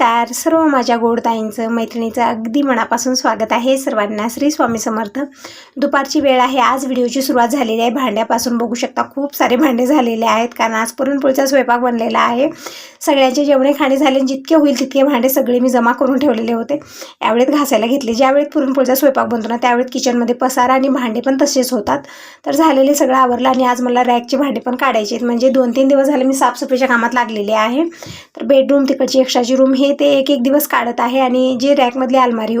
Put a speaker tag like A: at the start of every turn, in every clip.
A: नमस्कार सर्व माझ्या गोडताईंचं मैत्रिणीचं अगदी मनापासून स्वागत आहे सर्वांना. श्री स्वामी समर्थ. दुपारची वेळ आहे. आज व्हिडिओची सुरुवात झालेली आहे भांड्यापासून. बघू शकता खूप सारे भांडे झालेले आहेत कारण आज पुरणपोळीचा स्वयंपाक बनलेला आहे. सगळ्यांचे जेवणे खाणे झाले, जितके होईल तितके भांडे सगळे मी जमा करून ठेवलेले होते. यावेळेत घासायला घेतले. ज्यावेळेत पुरणपोळीचा स्वयंपाक बनतो ना त्यावेळेत किचनमध्ये पसारा आणि भांडे पण तसेच होतात. तर झालेले सगळं आवरलं आणि आज मला रॅकचे भांडे पण काढायचे आहेत. म्हणजे 2-3 दिवस झाले मी साफसफाईच्या कामात लागलेले आहे. तर बेडरूम, तिकडची एक्स्ट्राची रूम हे ते एक दिवस काढत आहे. आणि जे रॅकमधली अलमारी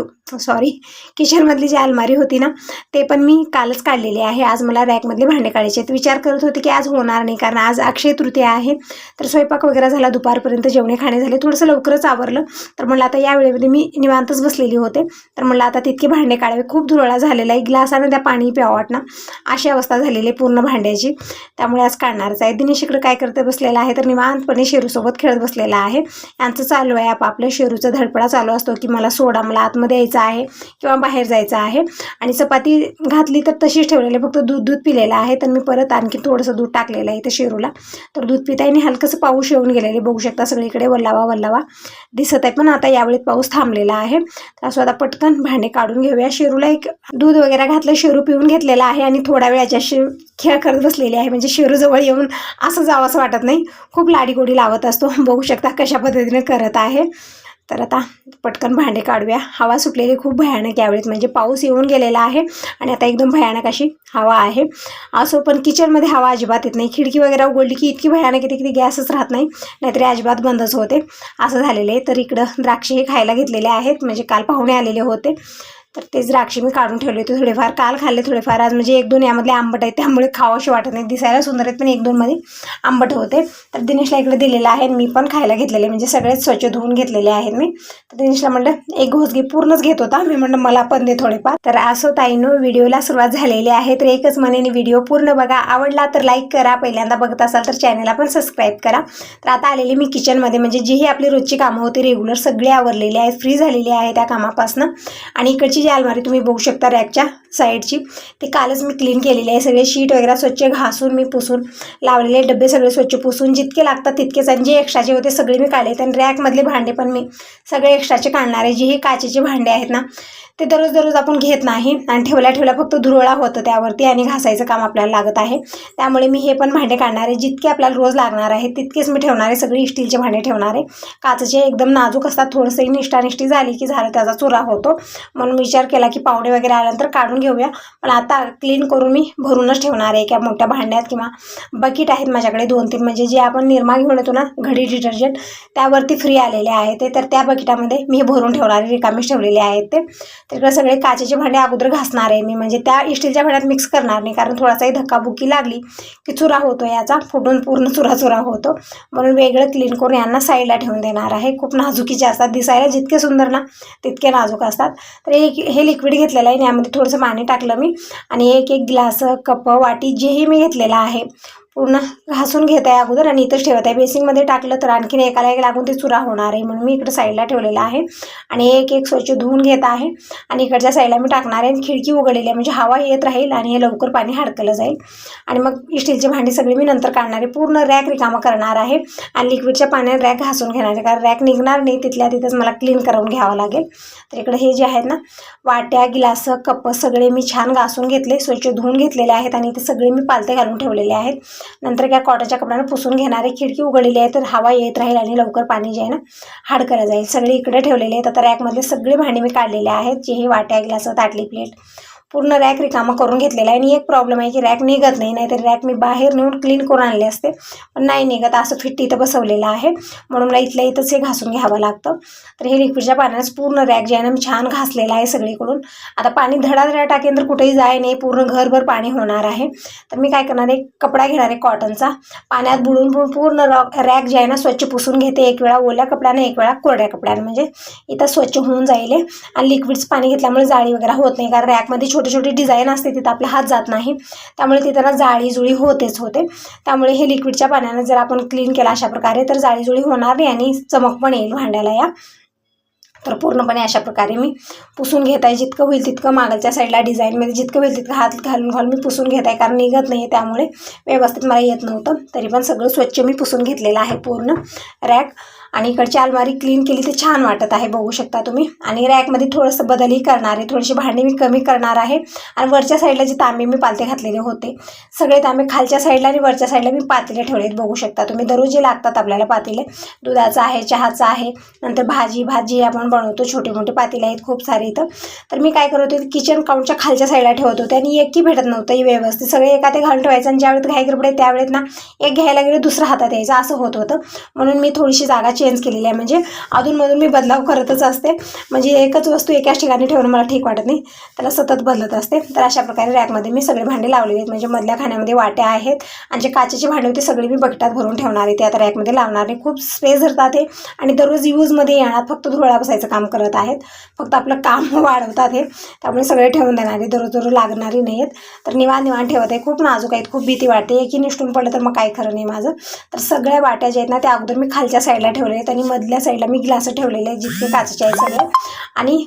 A: किचनमधली जी अलमारी होती ना ते पण मी कालच काढलेली आहे. आज मला रॅकमधले भांडे काढायचे आहेत. विचार करत होते की आज होणार नाही कारण आज अक्षय तृतीया आहे. तर स्वयंपाक वगैरे झाला, दुपारपर्यंत जेवणे खाणे झाले, थोडंसं लवकरच आवरलं. तर म्हणलं आता या वेळेमध्ये मी निवांतच बसलेली होते. तर म्हणलं आता तितके भांडे काढावे. खूप धुरळा झालेला आहे, ग्लासानं त्या पाणी प्यावं वाटणं अशी अवस्था झालेली आहे पूर्ण भांड्याची. त्यामुळे आज काढणारच आहे. दिनेश इकडे काय करते बसलेला आहे तर निवांतपणे शेरूसोबत खेळत बसलेला आहे. यांचं चालू आहे आपापल्या शेरूचा धडपडा चालू असतो की मला सोडा, मला आतमध्ये यायचं आहे किंवा बाहेर जायचं आहे. आणि चपाती घातली तर तशीच ठेवलेली, फक्त दूध पिलेलं आहे. तर मी परत आणखी थोडंसं दूध टाकलेलं आहे इथं शेरूला. तर दूध पिता आणि हलकंसं पाऊस येऊन गेलेले, बघू शकता सगळीकडे वल्लावा दिसत आहे. पण आता यावेळी पाऊस थांबलेला आहे. तर असं आता पटकन भांडे काढून घेऊया. शेरूला एक दूध वगैरे घातलं, शेरू पिऊन घेतलेला आहे आणि थोड्या वेळ याच्याशी खेळ करत बसलेली आहे. म्हणजे शेरू जवळ येऊन असं जावं असं वाटत नाही, खूप लाडीगोडी लावत असतो. बघू शकता कशा पद्धतीने करत आहे. तर आता पटकन भांडे काढूया. हवा सुटलेली खूप भयानक यावेळेत, म्हणजे पाऊस येऊन गेलेला आहे आणि आता एकदम भयानक अशी हवा आहे. असो पण किचनमध्ये हवा अजिबात येत नाही. खिडकी वगैरे उघडली की इतकी भयानक येते की गॅसच राहत नाही, नाहीतरी अजिबात बंदच होते. असं झालेलं आहे. तर इकडं द्राक्षे हे खायला घेतलेले आहेत, म्हणजे काल पाहुणे आलेले होते. तर तेच द्राक्षे मी काढून ठेवले होते. थोडेफार काल खाल्ले, थोडेफार आज, म्हणजे 1-2 यामधले आंबट आहेत त्यामुळे खावाशी वाटत नाही. दिसायला सुंदर आहेत पण 1-2 मध्ये आंबट होते. तर दिनेशला इकडे दिलेलं आहे. मी पण खायला घेतलेले, म्हणजे सगळेच स्वच्छ धुवून घेतलेले आहेत मी. तर दिनेशला म्हटलं एक घोस घे, पूर्णच घेत होता. मी म्हटलं मला पण दे थोडेफार. तर असो ताईनो, व्हिडिओला सुरुवात झालेली आहे. तर एकच म्हणेन, व्हिडिओ पूर्ण बघा. आवडला तर लाईक करा, पहिल्यांदा बघत असाल तर चॅनलला पण सबस्क्राईब करा. तर आता आलेली मी किचनमध्ये, म्हणजे जी ही आपली रोजची कामं होती रेग्युलर सगळे आवरलेली आहेत, फ्री झालेली आहे त्या कामापासून. आणि इकडची जी अलमारी तुम्ही बघू शकता रॅकच्या साईडची, ते कालच मी क्लीन केलेली आहे. सगळे शीट वगैरे स्वच्छ घासून मी पुसून लावलेले, डबे सगळे स्वच्छ पुसून जितके लागतात तितकेच, आणि जे एक्स्ट्राचे होते सगळे मी काढले. आणि रॅकमधले भांडे पण मी सगळे एक्स्ट्राचे काढणार आहे. जे हे काचेचे भांडे आहेत ना ते दररोज आपण घेत नाही, आणि ठेवल्या फक्त धुरळा होतं त्यावरती आणि घासायचं काम आपल्याला लागत आहे. त्यामुळे मी हे पण भांडे काढणार आहे. जितके आपल्याला रोज लागणार आहे तितकेच मी ठेवणार आहे. सगळे स्टीलचे भांडे ठेवणार आहे. काचेचे एकदम नाजूक असतात, थोडंसं निष्ठी झाली की झालं, त्याचा चुरा होतो. म्हणून विचार केला की पाहुणे वगैरे आल्यानंतर काढून घेऊया. पण आता क्लीन करून मी भरूनच ठेवणार आहे. एका मोठ्या भांड्यात किंवा बकेट आहेत माझ्याकडे 2-3, म्हणजे जे आपण निरमा घेऊन येतो ना घडी डिटर्जंट, त्यावरती फ्री आलेले आहे ते. तर त्या बकेटामध्ये मी हे भरून ठेवणार आहे. रिकामीच ठेवलेले आहेत ते. तर इकडे सगळे काचेचे भांडे अगोदर घासणार आहे मी, म्हणजे त्या स्टीलच्या भांड्यात मिक्स करणार नाही, कारण थोडासाही धक्काबुक्की लागली की चुरा होतो, याचा फुटून पूर्ण चुरा होतो. म्हणून वेगळं क्लीन करून यांना साईडला ठेवून देणार आहे. खूप नाजुकीचे असतात, दिसायला जितके सुंदर ना तितके नाजूक असतात. तर हे लिक्विड घेतलेलं आहे, यामध्ये थोडंसं पाणी टाकलं मी, आणि एक ग्लास, कप, वाटी जेही मी घेतलेलं आहे पूर्ण घासून घेत आहे अगोदर आणि इथंच ठेवत आहे. बेसिंगमध्ये टाकलं तर आणखीन एकाला एक लागून ते चुरा होणार आहे, म्हणून मी इकडे साईडला ठेवलेलं आहे. आणि एक स्वच्छ धुवून घेत आहे आणि इकडच्या साईडला मी टाकणार आहे. खिडकी उघडलेली आहे, म्हणजे हवा येत राहील आणि हे लवकर पाणी हडकलं जाईल. आणि मग स्टीलचे भांडी सगळे मी नंतर काढणार आहे. पूर्ण रॅक रिकामा करणार आहे आणि लिक्विडच्या पाण्यात रॅक घासून घेणार आहे, कारण रॅक निघणार नाही, तिथल्या तिथंच मला क्लीन करून घ्यावं लागेल. तर इकडे हे जे आहेत ना वाट्या, गिलास, कप सगळे मी छान घासून घेतले, स्वच्छ धुवून घेतलेले आहेत आणि ते सगळे मी पालथे घालून ठेवलेले आहेत. नंतर काय कॉटनच्या कपड्यानं पुसून घेणार आहे. खिडकी उघडलेली आहे तर हवा येत राहील आणि लवकर पाणी जे आहे ना हडकलं जाईल. सगळे इकडे ठेवलेले आहेत. आता रॅकमधले सगळे भांडे मी काढलेले आहेत, जे हे वाट्या, ग्लास, ताटली, प्लेट, पूर्ण रॅक रिकामा करून घेतलेला आहे. आणि एक प्रॉब्लेम आहे की रॅक निघत नाही, नाहीतर रॅक मी बाहेर नेऊन क्लीन करून आणले असते, पण नाही निघत. असं फिट इथं बसवलेलं आहे, म्हणून मला इथल्या इथंच हे घासून घ्यावं लागतं. तर हे लिक्विडच्या पाण्यानेच पूर्ण रॅक जे आहे ना मी छान घासलेलं आहे सगळीकडून. आता पाणी धडाधडा टाकेन तर कुठेही जाय नाही, पूर्ण घरभर पाणी होणार आहे. तर मी काय करणार आहे, कपडा घेणार आहे कॉटनचा, पाण्यात बुडून पूर्ण रॅक जे आहे ना स्वच्छ पुसून घेते. एक वेळा ओल्या कपड्याने, एक वेळा कोरड्या कपड्याने, म्हणजे इथं स्वच्छ होऊन जाईल. आणि लिक्विडचं पाणी घेतल्यामुळे जाळी वगैरे होत नाही, कारण रॅकमध्ये छोटी डिझाईन असते, तिथं आपला हात जात नाही, त्यामुळे तिथं ना जाळीजुळी होते. त्यामुळे हे लिक्विडच्या पाण्याने जर आपण क्लीन केलं अशा प्रकारे तर जाळीजुळी होणार नाही आणि चमक पण येईल भांड्याला या. तर पूर्णपणे अशा प्रकारे मी पुसून घेत आहे. जितकं होईल तितकं मागच्या साईडला डिझाईनमध्ये जितकं होईल तितकं हात घालून मी पुसून घेत आहे, कारण निघत नाही त्यामुळे व्यवस्थित मला येत नव्हतं. तरी पण सगळं स्वच्छ मी पुसून घेतलेलं आहे पूर्ण रॅक. आणि इकडची अलमारी क्लीन केली तर छान वाटत आहे, बघू शकता तुम्ही. आणि रॅकमध्ये थोडंसं बदलही करणार आहे, थोडीशी भांडी मी कमी करणार आहे. आणि वरच्या साईडला जे तांबे मी पातेले घातलेले होते सगळे तांबे खालच्या साईडला आणि वरच्या साईडला मी पातेले ठेवलेत, बघू शकता तुम्ही. दररोज जे लागतात आपल्याला पातेले, दुधाचं आहे, चहाचं आहे, नंतर भाजी आपण बनवतो, छोटे मोठे पातेले आहेत खूप सारे इथं. तर मी काय करत होते, किचन काउंटच्या खालच्या साईडला ठेवत होते आणि एकही भेटत नव्हतं व्यवस्थित. सगळे एका ते घालून ठेवायचं आणि ज्यावेळेस घाई गडबड आहे त्यावेळेस ना एक घ्यायला गेले दुसरा हातात यायचं, असं होत होतं. म्हणून मी थोडीशी जागा चेंज केलेली आहे. म्हणजे अधूनमधून मी बदलाव करतच असते, म्हणजे एकच वस्तू एकाच ठिकाणी ठेवणं मला ठीक वाटत नाही, त्याला सतत बदलत असते. तर अशा प्रकारे रॅकमध्ये मी सगळे भांडे लावलेले आहेत. म्हणजे मधल्या खाण्यामध्ये वाट्या आहेत आणि जे काचेचे भांडे होते सगळे मी बकेटात भरून ठेवणार आहे. ते आता रॅकमध्ये लावणार आहे. खूप स्पेस धरतात हे आणि दररोज यूजमध्ये येणार, फक्त धुळा बसायचं काम करत आहेत, फक्त आपलं काम वाढवतात हे. त्यामुळे सगळे ठेवून देणार आहे, दररोज लागणारी नाही आहेत. तर निवांत ठेवत आहे. खूप नाजूक आहेत, खूप भीती वाटते एकी निष्ठून पडलं तर मग काय खरं नाही माझं. तर सगळ्या वाट्या ज्या आहेत ना त्या अगोदर मी खालच्या साईडला ठेवले आहेत आणि मधल्या साईडला मी ग्लास ठेवलेले आहेत जितके काचेचे आहेत सगळे. आणि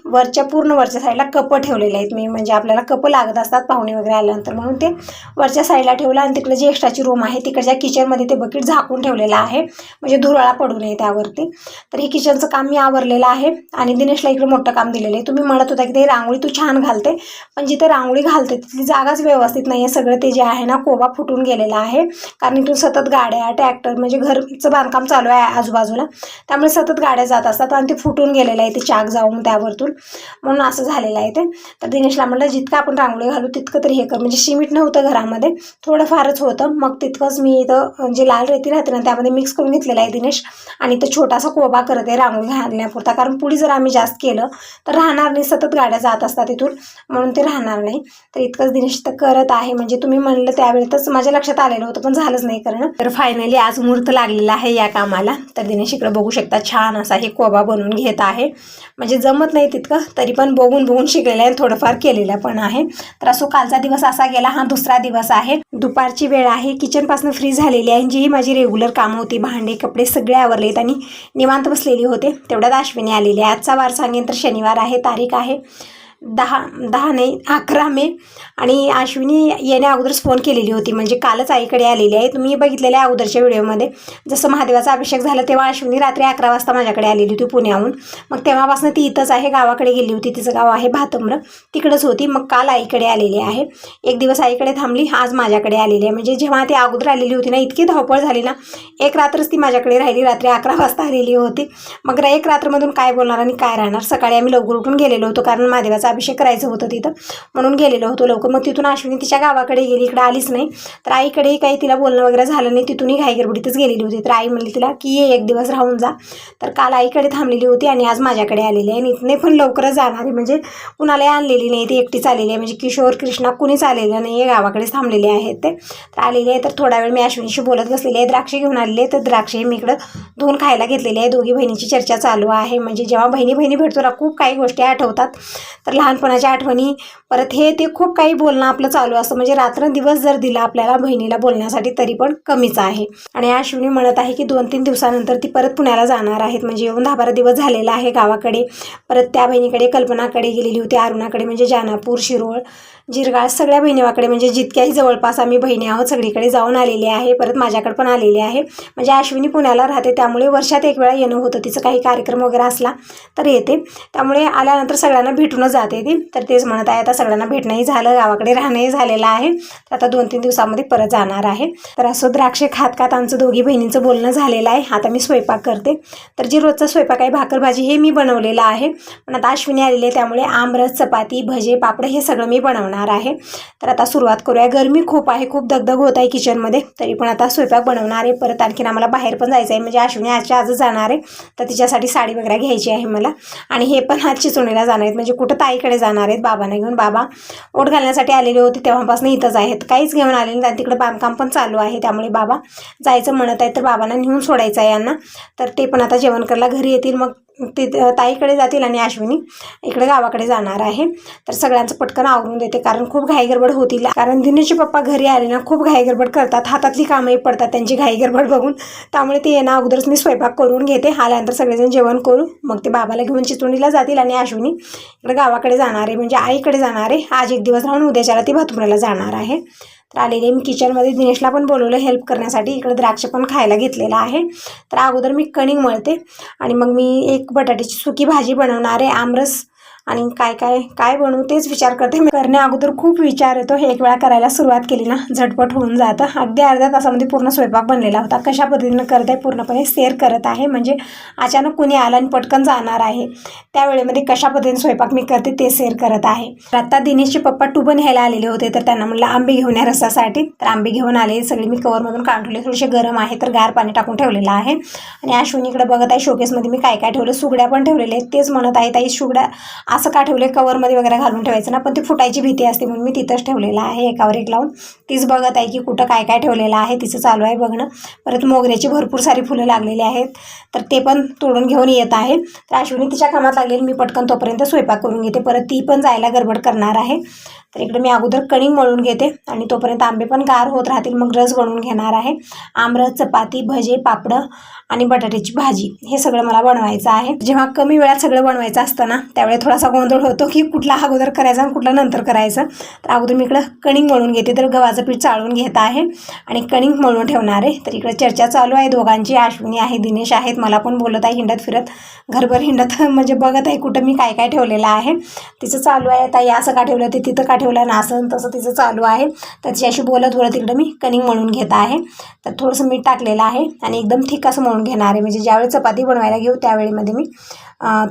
A: पूर्ण वरच्या साईडला कप ठेवलेले आहेत मी, म्हणजे आपल्याला कप लागत असतात पाहुणे वगैरे आल्यानंतर, म्हणून ते वरच्या साईडला ठेवलं. आणि तिकडे जी एक्स्ट्राची रूम आहे तिकडच्या किचनमध्ये ते बकेट झाकून ठेवलेलं आहे, म्हणजे धुरळा पडू नये त्यावरती. तर हे किचनचं काम मी आवरलेलं आहे. आणि दिनेशला इकडे मोठं काम दिलेलं आहे. तुम्ही म्हणत होता की ते रांगोळी तू छान घालते, पण जिथे रांगोळी घालते तिथली जागाच व्यवस्थित नाही आहे. सगळं ते जे आहे ना कोबा फुटून गेलेला आहे, कारण इथून सतत गाड्या ट्रॅक्टर म्हणजे घरचं बांधकाम चालू आहे आजूबाजूला, त्यामुळे सतत गाड्या जात असतात आणि ते फुटून गेलेलं आहे, ते चाक जाऊन त्यावरतून, म्हणून असं झालेलं आहे ते. तर दिनेशला म्हटलं जितकं आपण रांगोळी घालू तितकं तरी हे कर, म्हणजे सिमेंट नव्हतं घरामध्ये, थोडंफारच होतं, मग तितकंच मी इथं जे लाल रेती राहते ना त्यामध्ये मिक्स करून घेतलेलं आहे दिनेश. आणि इथं छोटासा कोबा करत आहे रांगोळी घालण्यापुरता, कारण पुढे जर आम्ही जास्त केलं तर राहणार नाही, सतत गाड्या जात असतात इथून, म्हणून ते राहणार नाही. तर इतकंच दिनेश तर करत आहे. म्हणजे तुम्ही म्हणलं त्यावेळेतच माझ्या लक्षात आलेलं होतं, पण झालंच नाही करणं. तर फायनली आज मुहूर्त लागलेला आहे या कामाला. तर दिनेश इकडे बघू शकता छान असा हे कोबा बनवून घेत आहे. म्हणजे जमत नाही तितकं, तरी पण बघून शिकलेलं आहे, थोडंफार केलेलं पण आहे. तर असो कालचा दिवस असा गेला. हा दुसरा दिवस आहे, दुपारची वेळ आहे, किचनपासून फ्री झालेली आहे. जी माझी रेग्युलर कामं होती, भांडे कपडे सगळे आवरलेत आणि निवांत बसलेली होते. तेवढ्यात अश्विनी आलेली आहे. आजचा वार सांगेन तर शनिवार आहे, तारीख आहे 11 मे. आणि अश्विनी येण्या अगोदरच फोन केलेली होती, म्हणजे कालच आईकडे आलेली आहे. तुम्ही बघितलेल्या अगोदरच्या व्हिडिओमध्ये जसं महादेवाचा अभिषेक झाला तेव्हा अश्विनी रात्री 11 वाजता माझ्याकडे आलेली होती पुण्याहून. मग तेव्हापासून ती इथंच आहे, गावाकडे गेली होती, तिचं गाव आहे भातंब्र, तिकडंच होती. मग काल आईकडे आलेली आहे, एक दिवस आईकडे थांबली, आज माझ्याकडे आलेली आहे. म्हणजे जेव्हा ती अगोदर आलेली होती ना इतकी धावपळ झाली ना, एक रात्रच ती माझ्याकडे राहिली, रात्री 11 वाजता आलेली होती. मग एक रात्रमधून काय बोलणार आणि काय राहणार. सकाळी आम्ही लवकर उठून गेलेलो होतो, कारण महादेवाचा अभिषेक करायचं होतं तिथं, म्हणून गेलेलो होतो लवकर. मग तिथून अश्विनी तिच्या गावाकडे गेली, इकडे आलीच नाही. तर आईकडेही काही तिला बोलणं वगैरे झालं नाही, तिथूनही घाईगडबडीतच गेलेली होती. तर आई म्हणली तिला की ये एक दिवस राहून जा. तर काल आईकडे थांबलेली होती आणि आज माझ्याकडे आलेली आहे. आणि इथने पण लवकरच जाणार आहे, म्हणजे कुणालाही आणलेली नाही, ती एकटीच आलेली आहे. म्हणजे किशोर कृष्णा कुणीच आलेलं नाही आहे, गावाकडेच थांबलेले आहेत ते. तर आलेली आहे. तर थोडा वेळ मी अश्विनीशी बोलत बसलेली आहे. द्राक्षे घेऊन आलेली आहे, तर द्राक्षे मी इकडं धुवून खायला घेतलेली आहे. दोघी बहिणीची चर्चा चालू आहे. म्हणजे जेव्हा बहिणी भेटतो ना खूप काही गोष्टी आठवतात. तर लहानपणाच्या आठवणी, परत हे ते खूप काही बोलणं आपलं चालू असतं. म्हणजे रात्रंदिवस जर दिला आपल्याला बहिणीला बोलण्यासाठी तरी पण कमीच आहे. आणि अश्विनी म्हणत आहे की 2-3 दिवसानंतर ती परत पुण्याला जाणार आहेत, म्हणजे येऊन 10-12 दिवस झालेला आहे गावाकडे. परत त्या बहिणीकडे कल्पनाकडे गेलेली होती, अरुणाकडे, म्हणजे जानापूर, शिरोळ, जिरगाळ सगळ्या बहिणीवाकडे, म्हणजे जितक्याही जवळपास आम्ही बहिणी आहोत सगळीकडे जाऊन आलेली आहे. परत माझ्याकडे पण आलेली आहे. म्हणजे अश्विनी पुण्याला राहते, त्यामुळे वर्षात एक वेळा येणं होतं तिचं, काही कार्यक्रम वगैरे असला तर येते. त्यामुळे आल्यानंतर सगळ्यांना भेटूनच जाते ती. तर तेच म्हणत आहे, आता सगळ्यांना भेटणंही झालं, गावाकडे राहणंही झालेलं आहे. तर आता 2-3 दिवसामध्ये परत जाणार आहे. तर असं द्राक्षे खात आमचं दोघी बहिणींचं बोलणं झालेलं आहे. आता मी स्वयंपाक करते. तर जी रोजचा स्वयंपाक आहे भाकर भाजी हे मी बनवलेलं आहे, पण आता अश्विनी आलेली आहे त्यामुळे आमरस, चपाती, भजे, पापड हे सगळं मी बनवणार आहे. तर आता सुरुवात करूया. गरमी खूप आहे, खूप दगदग होत आहे किचनमध्ये, तरी पण आता स्वयंपाक बनवणार आहे. परत आणखीन आम्हाला बाहेर पण जायचं आहे, म्हणजे अश्विनी आजच जाणार आहे, तर तिच्यासाठी साडी वगैरे घ्यायची आहे मला. आणि हे पण आज चिचोणीला जाणार आहेत, म्हणजे कुठं ताईकडे जाणार आहेत बाबांना घेऊन. बाबा ओट घालण्यासाठी आलेले होते तेव्हापासून इथंच आहेत, काहीच घेऊन आलेले नाही. तिकडे बांधकाम पण चालू आहे, त्यामुळे बाबा जायचं म्हणत आहेत. तर बाबांना नेऊन सोडायचं आहे यांना. तर ते पण आता जेवण करायला घरी येतील, मग ते ताईकडे जातील आणि अश्विनी इकडे गावाकडे जाणार आहे. तर सगळ्यांचं पटकन आवरून देते कारण खूप घाई गडबड होती. कारण दिनेशचे पप्पा घरी आले ना खूप घाई गडबड करतात, हातातली कामही पडतात त्यांची घाई गडबड बघून. त्यामुळे ते येणं अगोदरच मी स्वयंपाक करून घेते. आल्यानंतर सगळेजण जेवण करू, मग ते बाबाला घेऊन चिचोंडीला जातील आणि अश्विनी इकडे गावाकडे जाणार आहे, म्हणजे आईकडे जाणार आहे. आज एक दिवस राहून उद्याच्याला ती भातुमऱ्याला जाणार आहे. तर आलेले मी किचनमध्ये दिनेशला पण बोलवलं हेल्प करण्यासाठी. इकडे द्राक्ष पण खायला घेतलेलं आहे. तर अगोदर मी कणिक मळते आणि मग मी एक बटाट्याची सुकी भाजी बनवणार आहे, आमरस आणि काय बनवू तेच विचार करते. मी करण्या अगोदर खूप विचार येतो. एक वेळा करायला सुरुवात केली ना झटपट होऊन जातं. अगदी अर्ध्या तासामध्ये पूर्ण स्वयंपाक बनलेला होता. कशा पद्धतीनं करते पूर्णपणे शेअर करत आहे, म्हणजे अचानक कोणी आलं आणि पटकन जाणार आहे त्यावेळेमध्ये कशा पद्धतीने स्वयंपाक मी करते ते शेअर करत आहे. आता दिनेशचे पप्पा टुबं न्यायला आलेले होते, तर त्यांना म्हणलं आंबे घेऊन या रसासाठी. तर आंबे घेऊन आले सगळे. मी कवरमधून काढून ठेवले, थोडेसे गरम आहे तर गार पाणी टाकून ठेवलेलं आहे. आणि अश्विनीकडे बघत आहे शोकेसमध्ये मी काय ठेवलं. सुगड्या पण ठेवलेले आहेत. तेच म्हणत आहे ताई सुगड्या असं का ठेवले, कवरमध्ये वगैरे घालून ठेवायचं ना, पण ती फुटायची भीती असते म्हणून मी तिथंच ठेवलेलं आहे एकावर एक लावून. तीच बघत आहे की कुठं काय ठेवलेलं आहे, तिचं चालू आहे बघणं. परत मोगऱ्याची भरपूर सारी फुलं लागलेली आहेत, तर ते पण तोडून घेऊन येत आहे. तर अश्विनी तिच्या कामात लागलेली, मी पटकन तोपर्यंत स्वयंपाक करून घेते. परत ती पण जायला गडबड करणार आहे. तर इकडे मी अगोदर कणिक मळून घेते आणि तोपर्यंत आंबे पण गार होत राहतील. मग रस बनवून घेणार आहे. आमरस, चपाती, भजे, पापडं आणि बटाट्याची भाजी हे सगळं मला बनवायचं आहे. जेव्हा कमी वेळात सगळं बनवायचं असतं ना त्यावेळेस थोडासा गोंधळ होतो की कुठला अगोदर करायचा आणि कुठला नंतर करायचं. तर अगोदर मी इकडं कणिक मळून घेते. तर गव्हाचं पीठ चाळून घेत आहे आणि कणिक मळून ठेवणार आहे. तर इकडे चर्चा चालू आहे दोघांची. अश्विनी आहे, दिनेश आहेत, मला पण बोलत आहे हिंडत फिरत, घरभर हिंडत म्हणजे बघत आहे कुठं मी काय ठेवलेलं आहे. तिचं चालू आहे ताई असं का ठेवलं, ते तिथं का ठेवलं ना, असं तसं तिचं चालू आहे. तर तिच्याशी बोलत इकडं मी कणिक मळून घेत आहे. तर थोडंसं मीठ टाकलेलं आहे आणि एकदम थिक असं मळून घेणार आहे. म्हणजे ज्यावेळी चपाती बनवायला घेऊ त्यावेळीमध्ये मी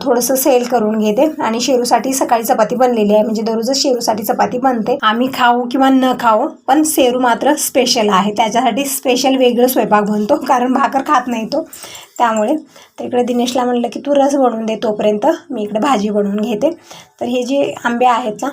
A: थोडंसं सेल करून घेते. आणि शेरूसाठी सकाळी चपाती बनलेली आहे, म्हणजे दररोजच शेरूसाठी चपाती बनते. आम्ही खाऊ किंवा न खाऊ पण शेरू मात्र स्पेशल आहे, त्याच्यासाठी स्पेशल वेगळं स्वयंपाक बनतो कारण भाकर खात नाही तो, त्यामुळे. तर इकडे दिनेशला म्हणलं की तू रस बनवून दे, तोपर्यंत मी इकडे भाजी बनवून घेते. तर हे जे आंबे आहेत ना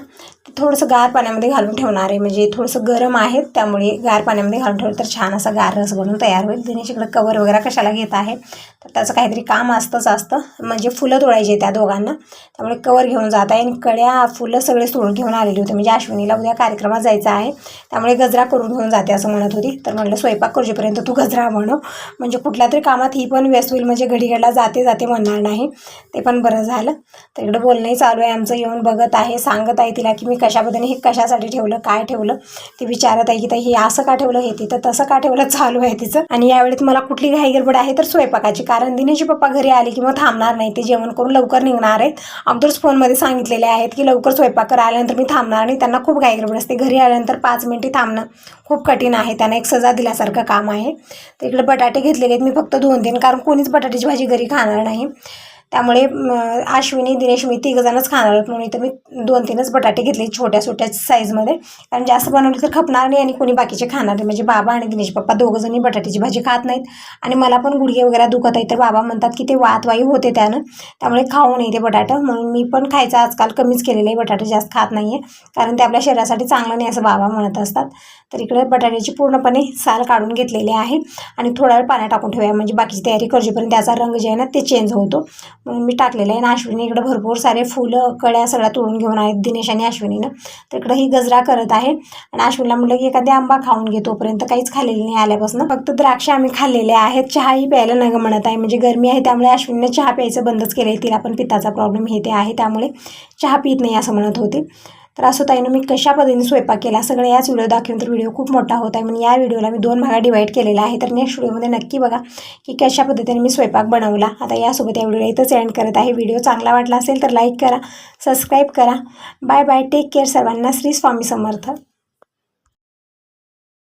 A: ते थोडंसं गार पाण्यामध्ये घालून ठेवणार आहे, म्हणजे थोडंसं गरम आहेत त्यामुळे गार पाण्यामध्ये घालून ठेवलं तर छान असा गार रस बनवून तयार होईल. दिनेश इकडे कवर वगैरे कशाला घेत आहे, तर त्याचं काहीतरी काम असतं, म्हणजे फुलं तोडायची त्या दोघांना, त्यामुळे कवर घेऊन जात आहे. आणि कड्या फुलं सगळे तोडून घेऊन आलेले होते, म्हणजे अश्विनीला उद्या कार्यक्रमात जायचं आहे त्यामुळे गजरा करून घेऊन जाते असं म्हणत होती. तर म्हटलं स्वयंपाक करूपर्यंत तू गजरा बनव, म्हणजे कुठल्या तरी कामात ही पण व्यस्त होईल, म्हणजे घडीघडला जाते म्हणणार नाही, ते पण बरं झालं. तर इकडं बोलणंही चालू आहे आमचं. येऊन बघत आहे, सांगत आहे तिला की मी कशाबद्दल हे कशासाठी ठेवलं, काय ठेवलं, ते विचारत आहे की ताई हे असं का ठेवलं, हे तिथं तसं का ठेवलं, चालू आहे तिचं. आणि यावेळेस मला कुठली घाई गडबड आहे तर स्वयंपाकाची, कारण दिनेशचे पप्पा घरी आले की मग थांबणार नाही, ते जेवण करून लवकर निघणार आहेत. अगोदरच फोनमध्ये सांगितलेले आहेत की लवकर स्वयंपाक करा, आल्यानंतर मी थांबणार नाही. त्यांना खूप घाई गडबड असते, घरी आल्यानंतर 5 मिनिटे थांबणं खूप कठीण आहे, त्यांना एक सजा दिल्यासारखं काम आहे. तर इकडे बटाटे घेतलेले आहेत मी फक्त 2-3, कारण कोणीच बटाट्याची भाजी घरी खाणार नाही, त्यामुळे अश्विनी, दिनेश, मी तिघंजणच खाणार आहोत म्हणून इथं मी 2-3च बटाटे घेतले छोट्या साईजमध्ये, कारण जास्त बनवली तर खपणार नाही आणि कोणी बाकीचे खाणार नाही. म्हणजे बाबा आणि दिनेश पप्पा दोघंजणी बटाट्याची भाजी खात नाहीत आणि मला पण गुडघे वगैरे दुखत आहे, तर बाबा म्हणतात की ते वातवायू होते त्यानं, त्यामुळे खाऊ नये ते बटाटं. म्हणून मी पण खायचं आजकाल कमीच केलेलं आहे, बटाटे जास्त खात नाही आहे कारण ते आपल्या शरीरासाठी चांगलं नाही असं बाबा म्हणत असतात. तर इकडे बटाट्याची पूर्णपणे साल काढून घेतलेली आहे आणि थोडा वेळ पाण्यात टाकून ठेवूया, म्हणजे बाकीची तयारी करूपर्यंत त्याचा रंग जे आहे ना ते चेंज होतो, म्हणून मी टाकलेलं आहे. आणि अश्विनी इकडे भरपूर सारे फुलं कड्या सगळ्या तोडून घेऊन आहेत दिनेश आणि अश्विनीनं. तर इकडं ही गजरा करत आहे आणि अश्विनीला म्हटलं की एखादी आंबा खाऊन घे, तोपर्यंत काहीच खाल्लेलं नाही आल्यापासून, फक्त द्राक्ष आम्ही खाल्लेले आहेत. चहाही प्यायला नग म्हणत आहे, म्हणजे गरमी आहे त्यामुळे अश्विनीने चहा प्यायचं बंदच केलं आहे, तिला पण पित्ताचा प्रॉब्लेम हे ते आहे त्यामुळे चहा पित नाही असं म्हणत होते. तर असं ताईनं मी कशा पद्धतीने स्वयंपाक केला सगळं याच व्हिडिओ दाखवून, तर व्हिडिओ खूप मोठा होत आहे म्हणून या व्हिडिओला मी 2 भागात डिवाईड केलेला आहे. तर नेक्स्ट व्हिडिओमध्ये नक्की बघा की कशा पद्धतीने मी स्वयंपाक बनवला. आता यासोबत या व्हिडिओला इथंच एंड करत आहे. व्हिडिओ चांगला वाटला असेल तर लाईक करा, सबस्क्राईब करा. बाय बाय, टेक केअर सर्वांना. श्री स्वामी समर्थ.